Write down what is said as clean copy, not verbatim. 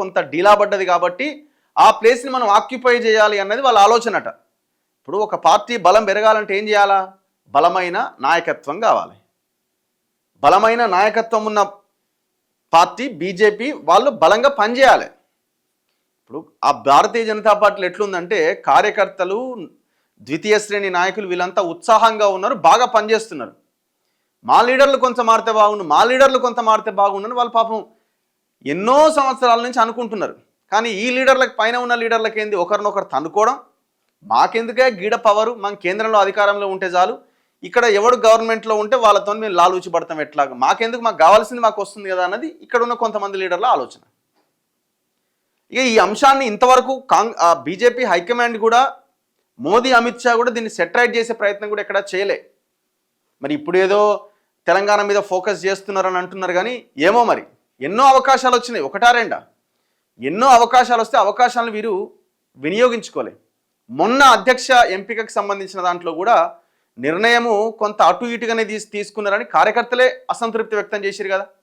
కొంత డీలా పడ్డది కాబట్టి ఆ ప్లేస్ని మనం ఆక్యుపై చేయాలి అన్నది వాళ్ళ ఆలోచనట. ఇప్పుడు ఒక పార్టీ బలం పెరగాలంటే ఏం చేయాలా? బలమైన నాయకత్వం కావాలి. బలమైన నాయకత్వం ఉన్న పార్టీ బీజేపీ వాళ్ళు బలంగా పనిచేయాలి. ఇప్పుడు ఆ భారతీయ జనతా పార్టీలో ఎట్లుందంటే కార్యకర్తలు, ద్వితీయ శ్రేణి నాయకులు వీళ్ళంతా ఉత్సాహంగా ఉన్నారు, బాగా పనిచేస్తున్నారు. మా లీడర్లు కొంత మారితే బాగుండు, మా లీడర్లు కొంత మారితే బాగుండని వాళ్ళు పాపం ఎన్నో సంవత్సరాల నుంచి అనుకుంటున్నారు. కానీ ఈ లీడర్లకు పైన ఉన్న లీడర్లకు ఏంది ఒకరినొకరు తన్నుకోవడం, మాకెందుకే గీడ పవరు, మనం కేంద్రంలో అధికారంలో ఉంటే చాలు, ఇక్కడ ఎవడు గవర్నమెంట్లో ఉంటే వాళ్ళతో మేము లాలూచి పడతాం, ఎట్లాగా మాకెందుకు, మాకు కావాల్సింది మాకు వస్తుంది కదా అన్నది ఇక్కడ ఉన్న కొంతమంది లీడర్ల ఆలోచన. ఇక ఈ అంశాన్ని ఇంతవరకు బీజేపీ హైకమాండ్ కూడా, మోదీ అమిత్ షా కూడా దీన్ని సెటరైట్ చేసే ప్రయత్నం కూడా ఎక్కడా చేయలే. మరి ఇప్పుడు ఏదో తెలంగాణ మీద ఫోకస్ చేస్తున్నారని అంటున్నారు, కానీ ఏమో మరి ఎన్నో అవకాశాలు వచ్చినాయి, ఒకటా రెండా, ఎన్నో అవకాశాలు వస్తే అవకాశాలను వీరు వినియోగించుకోలే. మొన్న అధ్యక్ష ఎంపికకు సంబంధించిన దాంట్లో కూడా నిర్ణయము కొంత అటు ఇటుగానే తీసుకున్నారని కార్యకర్తలే అసంతృప్తి వ్యక్తం చేశారు కదా.